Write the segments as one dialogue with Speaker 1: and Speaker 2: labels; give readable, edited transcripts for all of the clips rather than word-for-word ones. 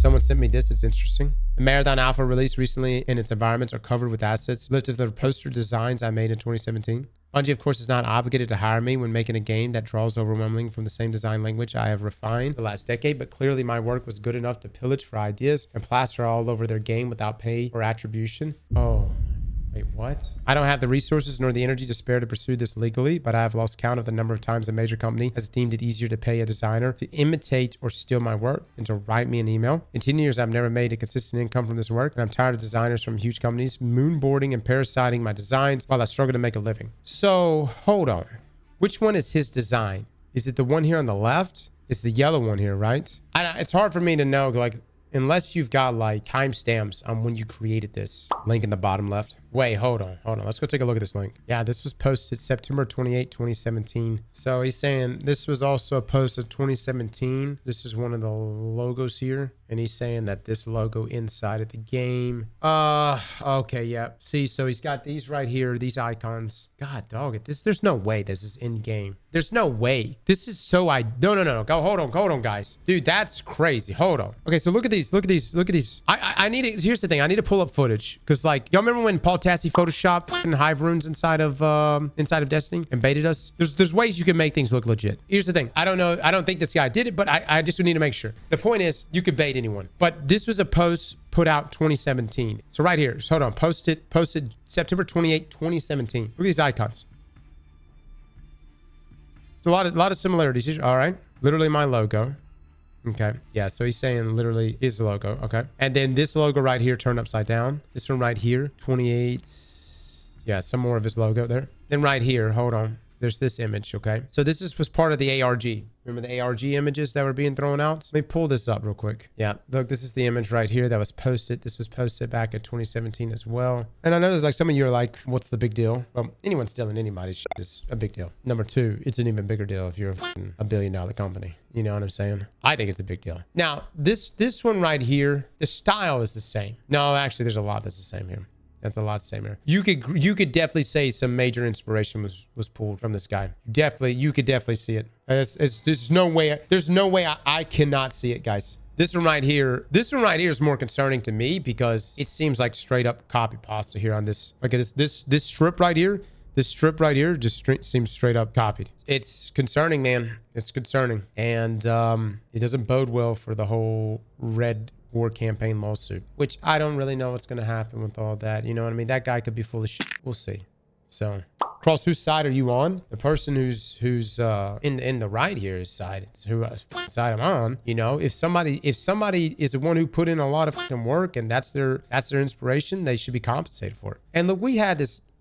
Speaker 1: Someone sent me this. It's interesting. The Marathon Alpha release recently and its environments are covered with assets lifted from the poster designs I made in 2017. Bungie, of course, is not obligated to hire me when making a game that draws overwhelmingly from the same design language I have refined the last decade, but clearly my work was good enough to pillage for ideas and plaster all over their game without pay or attribution. Oh. Wait, what? I don't have the resources nor the energy to spare to pursue this legally, but I have lost count of the number of times a major company has deemed it easier to pay a designer to imitate or steal my work than to write me an email. In 10 years, I've never made a consistent income from this work, and I'm tired of designers from huge companies moonboarding and parasiting my designs while I struggle to make a living. So, hold on. Which one is his design? Is it the one here on the left? It's the yellow one here, right? It's hard for me to know, like, unless you've got like timestamps on when you created this. Link in the bottom left. Wait, hold on. Let's go take a look at this link. Yeah, this was posted September 28, 2017. So he's saying this was also posted 2017. This is one of the logos here. And he's saying that this logo inside of the game. Okay, yeah. See, so he's got these right here, these icons. God, dog, there's no way this is in game. There's no way. This is so no. Go, hold on, guys. Dude, that's crazy. Hold on. Okay, so look at these. I need to, here's the thing. I need to pull up footage. Because, like, y'all remember when Paul Tassi photoshopped hive runes inside of Destiny and baited us? There's ways you can make things look legit. Here's the thing. I don't know. I don't think this guy did it, but I just need to make sure. The point is, you could bait anyone. But this was a post put out 2017. So right here. So hold on. Posted September 28, 2017. Look at these icons. It's a lot of similarities here. All right. Literally my logo. Okay. Yeah. So he's saying literally his logo. Okay. And then this logo right here turned upside down. This one right here. 28. Yeah. Some more of his logo there. Then right here. Hold on. There's this image. Okay. So this was part of the ARG. Remember the ARG images that were being thrown out? Let me pull this up real quick. Yeah, look, this is the image right here that was posted. This was posted back in 2017 as well. And I know there's like some of you are like, what's the big deal? Well, anyone stealing anybody's shit is a big deal. Number two, it's an even bigger deal if you're a billion-dollar company. You know what I'm saying? I think it's a big deal. Now, this one right here, the style is the same. No, actually, there's a lot that's the same here. That's a lot the same here. You could definitely say some major inspiration was pulled from this guy. You could definitely see it. There's no way I cannot see it, guys. This one right here is more concerning to me because it seems like straight up copy pasta here on this. Look at this strip right here. This strip right here just seems straight up copied. It's concerning, man. It's concerning. And it doesn't bode well for the whole Red War campaign lawsuit, which I don't really know what's going to happen with all that. You know what I mean? That guy could be full of shit. We'll see. So, Cross, whose side are you on? The person who's in the right here is side. Who side I'm on? You know, if somebody is the one who put in a lot of fucking work and that's their inspiration, they should be compensated for it. And look,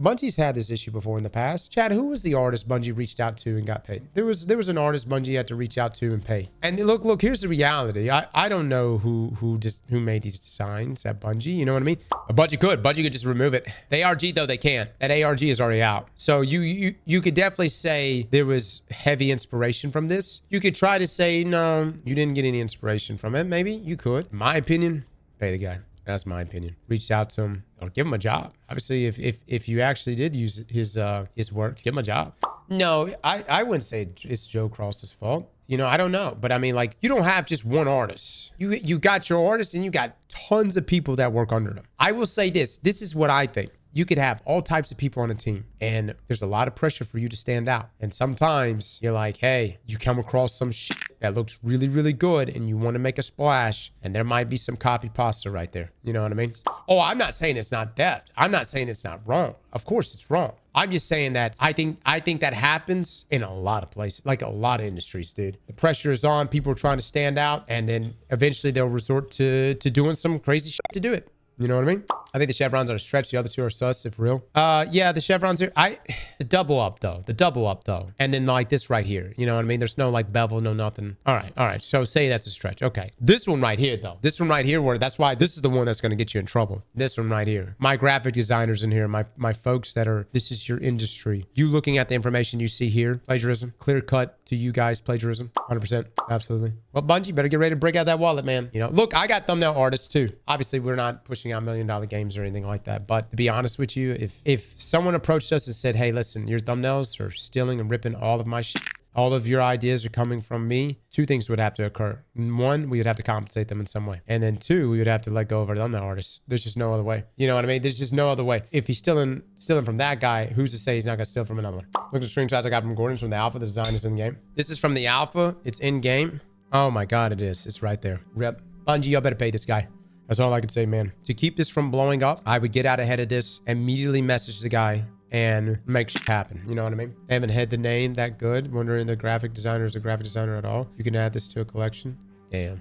Speaker 1: Bungie's had this issue before in the past. Chad, who was the artist Bungie reached out to and got paid? There was an artist Bungie had to reach out to and pay. And look, here's the reality. I don't know who made these designs at Bungie. You know what I mean? Bungie could just remove it. The ARG though, they can't. That ARG is already out. So you could definitely say there was heavy inspiration from this. You could try to say no, you didn't get any inspiration from it. Maybe you could. In my opinion, pay the guy. That's my opinion. Reach out to him or give him a job. Obviously, if you actually did use his work, give him a job. No, I wouldn't say it's Joe Cross's fault. You know, I don't know. But I mean, like, you don't have just one artist. You got your artist and you got tons of people that work under them. I will say this. This is what I think. You could have all types of people on a team and there's a lot of pressure for you to stand out. And sometimes you're like, hey, you come across some shit that looks really, really good and you want to make a splash and there might be some copy pasta right there. You know what I mean? Oh, I'm not saying it's not theft. I'm not saying it's not wrong. Of course it's wrong. I'm just saying that I think that happens in a lot of places, like a lot of industries, dude. The pressure is on. People are trying to stand out and then eventually they'll resort to doing some crazy shit to do it. You know what I mean? I think the chevrons are a stretch. The other two are sus, if real. Yeah, the chevrons here. The double up though. And then like this right here. You know what I mean? There's no like bevel, no nothing. All right. So say that's a stretch. Okay. This one right here though. This one right here, where that's why this is the one that's going to get you in trouble. This one right here. My graphic designers in here, my folks that are, this is your industry. You looking at the information you see here, plagiarism, clear cut to you guys, plagiarism, 100%. Absolutely. Well, Bungie, better get ready to break out that wallet, man. You know, look, I got thumbnail artists too. Obviously, we're not pushing out $1 million games or anything like that. But to be honest with you, if someone approached us and said, hey, listen, your thumbnails are stealing and ripping all of my shit, all of your ideas are coming from me, two things would have to occur. One, we would have to compensate them in some way. And then two, we would have to let go of our thumbnail artists. There's just no other way. You know what I mean? There's just no other way. If he's stealing from that guy, who's to say he's not going to steal from another one? Look at the screenshots I got from Gordon's from the alpha. The design is in game. This is from the alpha. It's in game. Oh my God, it is. It's right there. Rep. Bungie, y'all better pay this guy. That's all I can say, man. To keep this from blowing up, I would get out ahead of this, immediately message the guy, and make shit happen. You know what I mean? I haven't had the name that good. Wondering the graphic designer is a graphic designer at all. You can add this to a collection. Damn.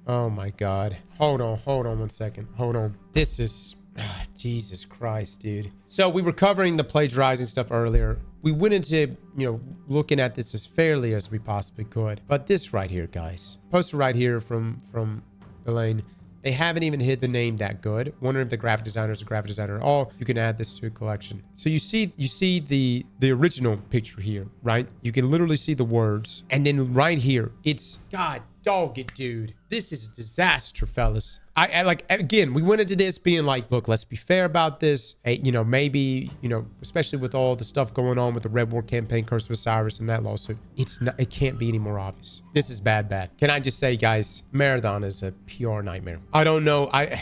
Speaker 1: Oh my God. Hold on 1 second. Hold on. This is... Jesus Christ, dude. So we were covering the plagiarizing stuff earlier. We went into, looking at this as fairly as we possibly could. But this right here, guys. Poster right here from Elaine. They haven't even hid the name that good. Wondering if the graphic designer is a graphic designer at all. You can add this to a collection. So you see the original picture here, right? You can literally see the words. And then right here, it's God dog it, dude. This is a disaster, fellas. I like, again, we went into this being like, look, let's be fair about this. Hey, maybe, especially with all the stuff going on with the Red War campaign, Curse of Osiris, and that lawsuit, it can't be any more obvious. This is bad. Can I just say, guys, Marathon is a PR nightmare. I don't know. I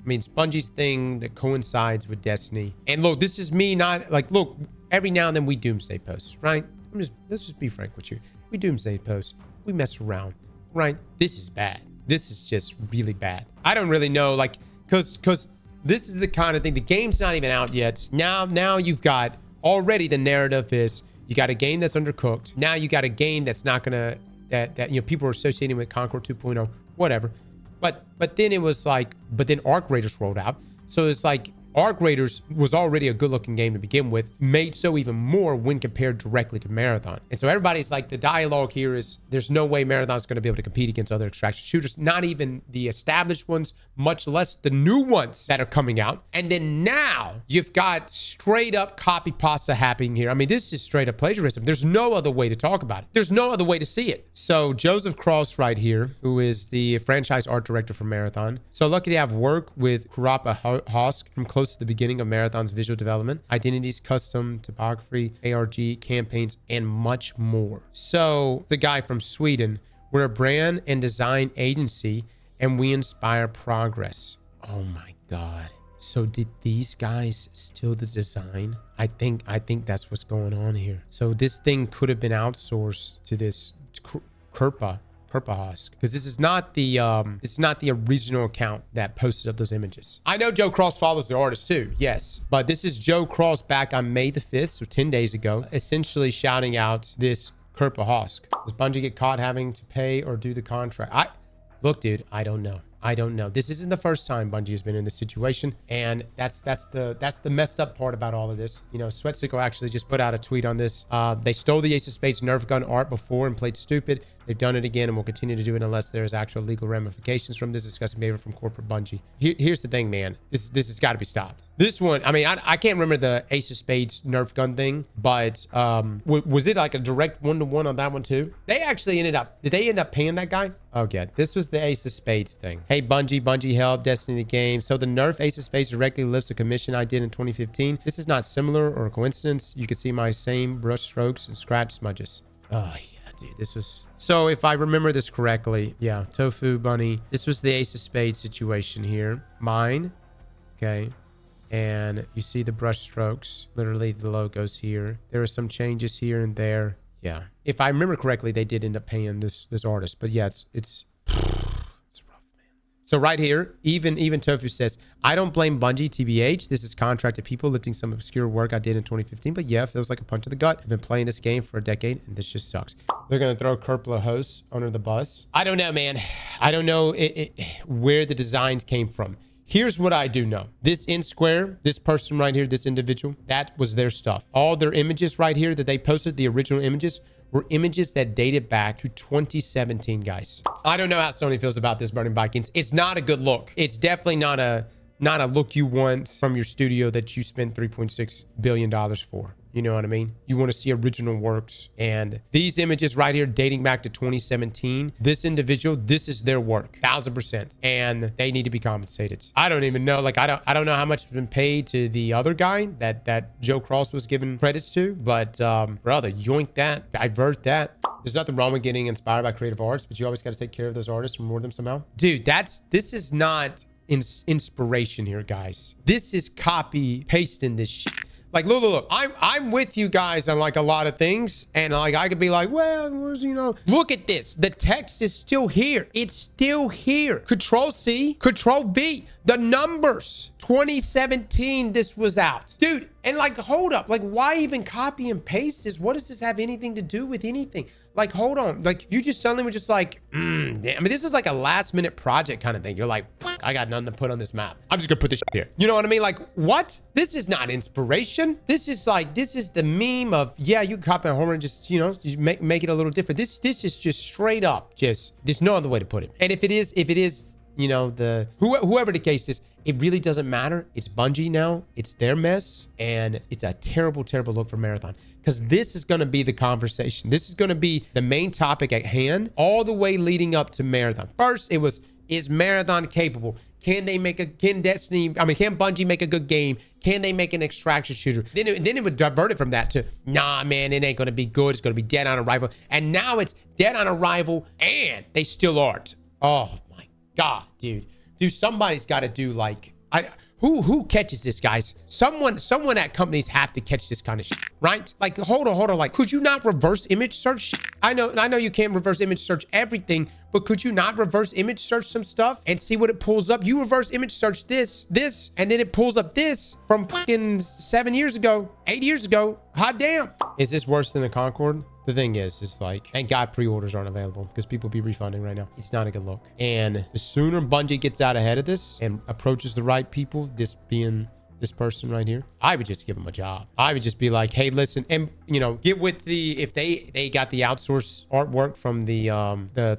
Speaker 1: mean, it's Bungie's thing that coincides with Destiny. And look, this is me not like, look, every now and then we doomsday posts, right? Let's just be frank with you. We doomsday posts. We mess around, right? This is bad. This is just really bad. I don't really know, like, because this is the kind of thing, the game's not even out yet. Now you've got already the narrative is you got a game that's undercooked. Now you got a game that's not gonna, that people are associating with Concord 2.0, whatever. But then it was like, but then Arc Raiders rolled out. So it's like, Arc Raiders was already a good looking game to begin with, made so even more when compared directly to Marathon. And so everybody's like, the dialogue here is there's no way Marathon's going to be able to compete against other extraction shooters, not even the established ones, much less the new ones that are coming out. And then now you've got straight up copy pasta happening here. I mean, this is straight up plagiarism. There's no other way to talk about it. There's no other way to see it. So Joseph Cross right here, who is the franchise art director for Marathon. So lucky to have worked with Kurapa Hosk from close to the beginning of Marathon's visual development, identities, custom, topography, ARG, campaigns, and much more. So the guy from Sweden, we're a brand and design agency and we inspire progress. Oh my God. So did these guys steal the design? I think that's what's going on here. So this thing could have been outsourced to this Kurapa Hosk, because this is not the original account that posted up those images. I know Joe Cross follows the artist too, yes, but this is Joe Cross back on May the 5th, so 10 days ago, essentially shouting out this Kurapa Hosk. Does Bungie get caught having to pay or do the contract? Look, dude, I don't know. This isn't the first time Bungie has been in this situation, and that's the messed up part about all of this. Sweatsickle actually just put out a tweet on this. They stole the Ace of Spades Nerf gun art before and played stupid. They've done it again and will continue to do it unless there is actual legal ramifications from this disgusting behavior from corporate Bungie. Here's the thing, man. This has got to be stopped. This one, I mean, I can't remember the Ace of Spades Nerf gun thing, but was it like a direct one-to-one on that one too? Did they end up paying that guy? Oh, yeah. This was the Ace of Spades thing. Hey, Bungie help Destiny the game. So the Nerf Ace of Spades directly lifts a commission I did in 2015. This is not similar or a coincidence. You can see my same brush strokes and scratch smudges. Oh, yeah, dude. This was... So if I remember this correctly, yeah, Tofu Bunny. This was the Ace of Spades situation here. Mine. Okay. And you see the brush strokes, literally the logos here. There are some changes here and there. Yeah. If I remember correctly, they did end up paying this artist. But yeah, it's rough, man. So right here, even Tofu says, I don't blame Bungie, TBH. This is contracted people lifting some obscure work I did in 2015. But yeah, it feels like a punch to the gut. I've been playing this game for a decade, and this just sucks. They're going to throw Kurapa Host under the bus. I don't know, man. I don't know where the designs came from. Here's what I do know. This in square, this person right here, this individual, that was their stuff. All their images right here that they posted, the original images, were images that dated back to 2017, guys. I don't know how Sony feels about this, Burning Vikings. It's not a good look. It's definitely not a look you want from your studio that you spent $3.6 billion for. You know what I mean? You want to see original works. And these images right here dating back to 2017, this individual, this is their work, 1000%. And they need to be compensated. I don't even know. Like, I don't know how much has been paid to the other guy that Joe Cross was given credits to, but brother, yoink that, divert that. There's nothing wrong with getting inspired by creative arts, but you always got to take care of those artists and reward them somehow. Dude, this is not inspiration here, guys. This is copy pasting this shit. Like, look, I'm with you guys on like a lot of things. And like, I could be like, well, you know, look at this. The text is still here. It's still here. Control C, Control V, the numbers. 2017, this was out. Dude, and like, hold up. Like, why even copy and paste this? What does this have anything to do with anything? Like, hold on. Like, you just suddenly were just like, damn. I mean, this is like a last minute project kind of thing. You're like, I got nothing to put on this map. I'm just gonna put this shit here. You know what I mean? Like, what? This is not inspiration. This is like, this is the meme of, yeah, you can copy a homer and just, you know, you make it a little different. This is just straight up, just, there's no other way to put it. And if it is, you know, whoever the case is, it really doesn't matter. It's Bungie now. It's their mess. And it's a terrible, terrible look for Marathon. Because this is going to be the conversation. This is going to be the main topic at hand all the way leading up to Marathon. First, it was, is Marathon capable? Can Bungie make a good game? Can they make an extraction shooter? Then it would divert it from that to, nah, man, it ain't going to be good. It's going to be dead on arrival. And now it's dead on arrival and they still aren't. Oh my God, dude. Somebody's got to do like, who catches this, guys? Someone at companies have to catch this kind of shit, right? Like, hold on. Like, could you not reverse image search? I know you can't reverse image search everything, but could you not reverse image search some stuff and see what it pulls up? You reverse image search this, and then it pulls up this from fucking 7 years ago, 8 years ago. Hot damn. Is this worse than the Concorde? The thing is, it's like, thank God pre-orders aren't available because people be refunding right now. It's not a good look. And the sooner Bungie gets out ahead of this and approaches the right people, this being this person right here, I would just give them a job. I would just be like, hey, listen, and you know, get with the, if they got the outsource artwork from the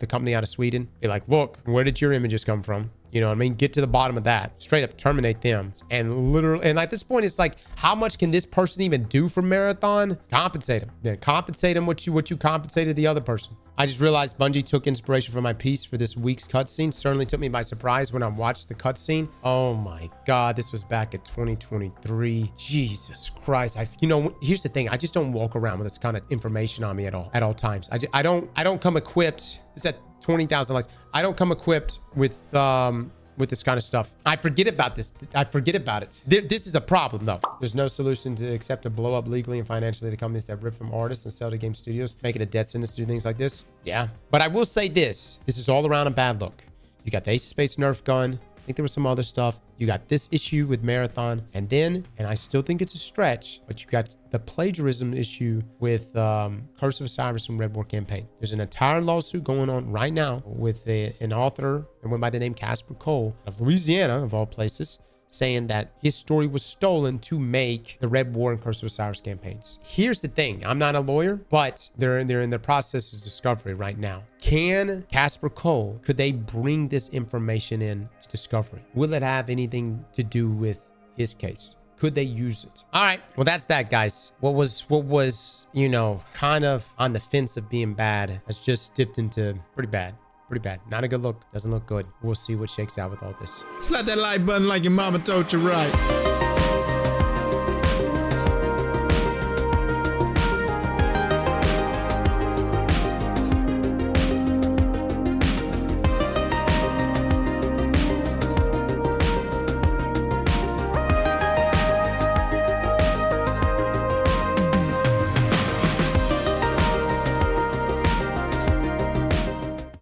Speaker 1: company out of Sweden, be like, look, where did your images come from? You know what I mean? Get to the bottom of that. Straight up terminate them. And literally, and at this point, it's like, how much can this person even do for Marathon? Compensate them. Then compensate them what you compensated the other person. I just realized Bungie took inspiration from my piece for this week's cutscene. Certainly took me by surprise when I watched the cutscene. Oh my God, this was back at 2023. Jesus Christ. You know, here's the thing. I just don't walk around with this kind of information on me at all times. I don't come equipped. It's at 20,000 likes. I don't come equipped with this kind of stuff. I forget about this. I forget about it. This is a problem though. There's no solution to except to blow up legally and financially to companies that rip from artists and sell to game studios, make it a death sentence to do things like this. Yeah. But I will say this is all around a bad look. You got the Ace of Spades Nerf gun. I think there was some other stuff. You got this issue with Marathon. And then, and I still think it's a stretch, but you got the plagiarism issue with Curse of Osiris and Red War Campaign. There's an entire lawsuit going on right now with an author and went by the name Casper Cole of Louisiana, of all places, saying that his story was stolen to make the Red War and Curse of Osiris campaigns. Here's the thing. I'm not a lawyer, but they're in the process of discovery right now. Can Casper Cole, could they bring this information in to discovery? Will it have anything to do with his case? Could they use it? All right. Well, that's that, guys. What was, you know, kind of on the fence of being bad has just dipped into pretty bad. Pretty bad. Not a good look. Doesn't look good. We'll see what shakes out with all this.
Speaker 2: Slap that like button like your mama told you right.